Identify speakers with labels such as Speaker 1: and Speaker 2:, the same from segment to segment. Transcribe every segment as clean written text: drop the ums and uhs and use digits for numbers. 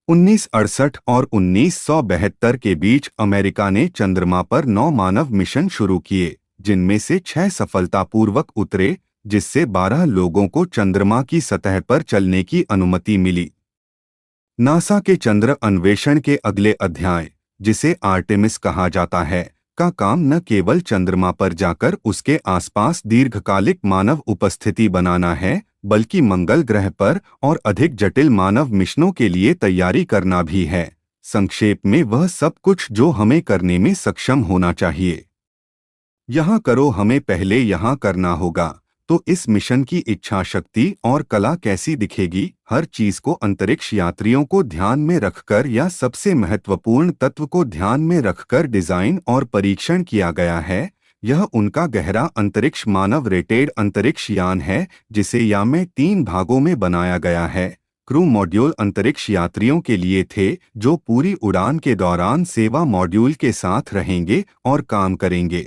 Speaker 1: 1968 और 1972 के बीच अमेरिका ने चंद्रमा पर 9 मानव मिशन शुरू किए, जिनमें से 6 सफलतापूर्वक उतरे, जिससे 12 लोगों को चंद्रमा की सतह पर चलने की अनुमति मिली। नासा के चंद्र अन्वेषण के अगले अध्याय, जिसे आर्टेमिस कहा जाता है, का काम न केवल चंद्रमा पर जाकर उसके आसपास दीर्घकालिक मानव उपस्थिति बनाना है, बल्कि मंगल ग्रह पर और अधिक जटिल मानव मिशनों के लिए तैयारी करना भी है। संक्षेप में वह सब कुछ जो हमें करने में सक्षम होना चाहिए। यहाँ करो हमें पहले यहाँ करना होगा। तो इस मिशन की इच्छा शक्ति और कला कैसी दिखेगी? हर चीज को अंतरिक्ष यात्रियों को ध्यान में रखकर या सबसे महत्वपूर्ण तत्व को ध्यान में रखकर डिजाइन और परीक्षण किया गया है। यह उनका गहरा अंतरिक्ष मानव रेटेड अंतरिक्ष यान है, जिसे या में 3 भागों में बनाया गया है। क्रू मॉड्यूल अंतरिक्ष यात्रियों के लिए थे, जो पूरी उड़ान के दौरान सेवा मॉड्यूल के साथ रहेंगे और काम करेंगे।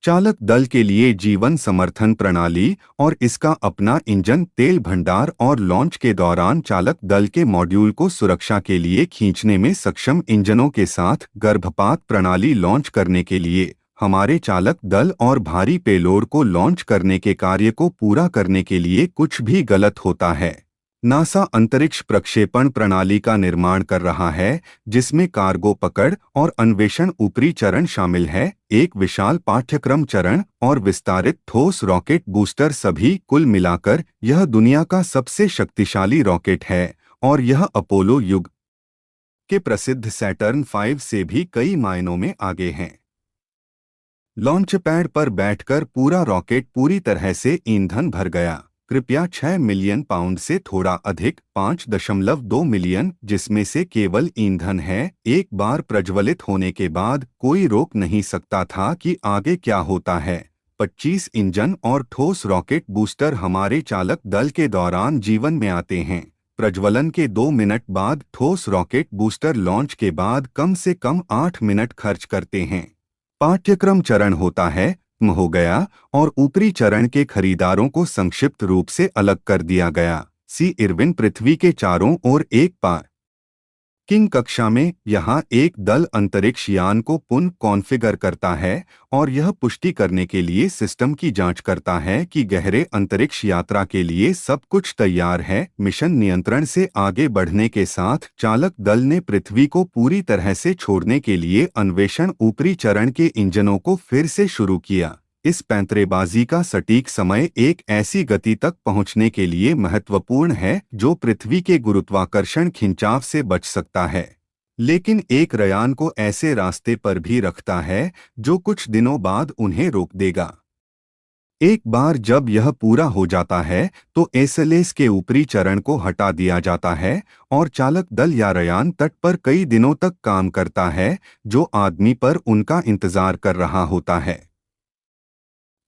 Speaker 1: चालक दल के लिए जीवन समर्थन प्रणाली और इसका अपना इंजन, तेल भंडार और लॉन्च के दौरान चालक दल के मॉड्यूल को सुरक्षा के लिए खींचने में सक्षम इंजनों के साथ गर्भपात प्रणाली लॉन्च करने के लिए, हमारे चालक दल और भारी पेलोड को लॉन्च करने के कार्य को पूरा करने के लिए कुछ भी गलत होता है। नासा अंतरिक्ष प्रक्षेपण प्रणाली का निर्माण कर रहा है, जिसमें कार्गो पकड़ और अन्वेषण ऊपरी चरण शामिल है, एक विशाल पाठ्यक्रम चरण और विस्तारित ठोस रॉकेट बूस्टर। सभी कुल मिलाकर यह दुनिया का सबसे शक्तिशाली रॉकेट है और यह अपोलो युग के प्रसिद्ध सैटर्न V से भी कई मायनों में आगे है। लॉन्च पैड पर बैठकर पूरा रॉकेट पूरी तरह से ईंधन भर गया। कृपया 6 मिलियन पाउंड से थोड़ा अधिक, 5.2 मिलियन, जिसमें से केवल ईंधन है। एक बार प्रज्वलित होने के बाद कोई रोक नहीं सकता था कि आगे क्या होता है। 25 इंजन और ठोस रॉकेट बूस्टर हमारे चालक दल के दौरान जीवन में आते हैं। प्रज्वलन के 2 मिनट बाद ठोस रॉकेट बूस्टर लॉन्च के बाद कम से कम 8 मिनट खर्च करते हैं। पाठ्यक्रम चरण होता है हो गया और ऊपरी चरण के खरीदारों को संक्षिप्त रूप से अलग कर दिया गया। सी इरविन पृथ्वी के चारों ओर एक पार्किंग कक्षा में यहाँ एक दल अंतरिक्ष यान को पुनः कॉन्फ़िगर करता है और यह पुष्टि करने के लिए सिस्टम की जांच करता है कि गहरे अंतरिक्ष यात्रा के लिए सब कुछ तैयार है। मिशन नियंत्रण से आगे बढ़ने के साथ चालक दल ने पृथ्वी को पूरी तरह से छोड़ने के लिए अन्वेषण ऊपरी चरण के इंजनों को फिर से शुरू किया। इस पैंतरेबाजी का सटीक समय एक ऐसी गति तक पहुंचने के लिए महत्वपूर्ण है जो पृथ्वी के गुरुत्वाकर्षण खिंचाव से बच सकता है, लेकिन एक रयान को ऐसे रास्ते पर भी रखता है जो कुछ दिनों बाद उन्हें रोक देगा। एक बार जब यह पूरा हो जाता है तो एसएलएस के ऊपरी चरण को हटा दिया जाता है और चालक दल या रयान तट पर कई दिनों तक काम करता है, जो आदमी पर उनका इंतजार कर रहा होता है।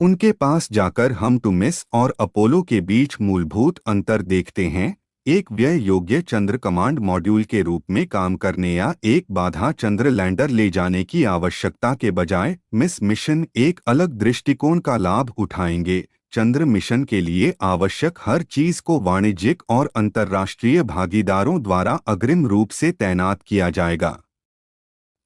Speaker 1: उनके पास जाकर हम टूमिस और अपोलो के बीच मूलभूत अंतर देखते हैं। एक व्यय योग्य चंद्र कमांड मॉड्यूल के रूप में काम करने या एक बाधा चंद्र लैंडर ले जाने की आवश्यकता के बजाय मिस मिशन एक अलग दृष्टिकोण का लाभ उठाएंगे। चंद्र मिशन के लिए आवश्यक हर चीज को वाणिज्यिक और अंतर्राष्ट्रीय भागीदारों द्वारा अग्रिम रूप से तैनात किया जाएगा।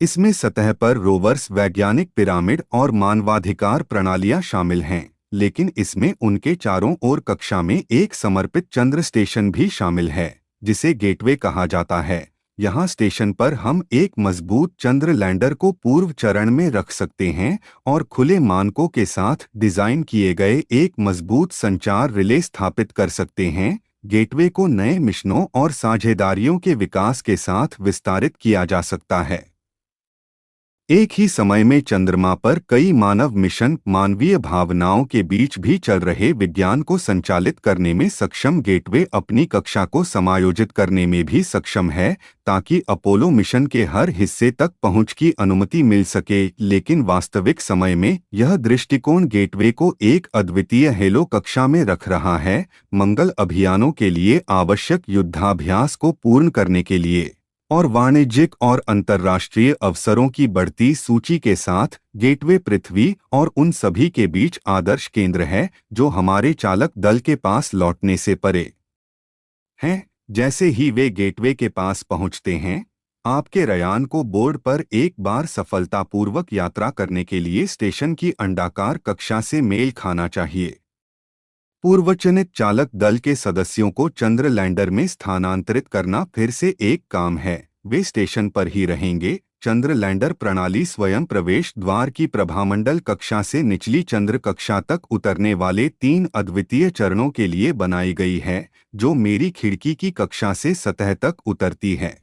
Speaker 1: इसमें सतह पर रोवर्स, वैज्ञानिक पिरामिड और मानवाधिकार प्रणालियां शामिल हैं, लेकिन इसमें उनके चारों ओर कक्षा में एक समर्पित चंद्र स्टेशन भी शामिल है, जिसे गेटवे कहा जाता है। यहाँ स्टेशन पर हम एक मजबूत चंद्र लैंडर को पूर्व चरण में रख सकते हैं और खुले मानकों के साथ डिजाइन किए गए एक मजबूत संचार रिले स्थापित कर सकते हैं। गेटवे को नए मिशनों और साझेदारियों के विकास के साथ विस्तारित किया जा सकता है। एक ही समय में चंद्रमा पर कई मानव मिशन मानवीय भावनाओं के बीच भी चल रहे विज्ञान को संचालित करने में सक्षम गेटवे अपनी कक्षा को समायोजित करने में भी सक्षम है, ताकि अपोलो मिशन के हर हिस्से तक पहुंच की अनुमति मिल सके। लेकिन वास्तविक समय में यह दृष्टिकोण गेटवे को एक अद्वितीय हेलो कक्षा में रख रहा है, मंगल अभियानों के लिए आवश्यक युद्धाभ्यास को पूर्ण करने के लिए और वाणिज्यिक और अंतर्राष्ट्रीय अवसरों की बढ़ती सूची के साथ। गेटवे पृथ्वी और उन सभी के बीच आदर्श केंद्र है जो हमारे चालक दल के पास लौटने से परे हैं। जैसे ही वे गेटवे के पास पहुंचते हैं, आपके रयान को बोर्ड पर एक बार सफलतापूर्वक यात्रा करने के लिए स्टेशन की अंडाकार कक्षा से मेल खाना चाहिए। पूर्वचयनित चालक दल के सदस्यों को चंद्र लैंडर में स्थानांतरित करना फिर से एक काम है। वे स्टेशन पर ही रहेंगे। चंद्र लैंडर प्रणाली स्वयं प्रवेश द्वार की प्रभामंडल कक्षा से निचली चंद्र कक्षा तक उतरने वाले 3 अद्वितीय चरणों के लिए बनाई गई है, जो मेरी खिड़की की कक्षा से सतह तक उतरती है।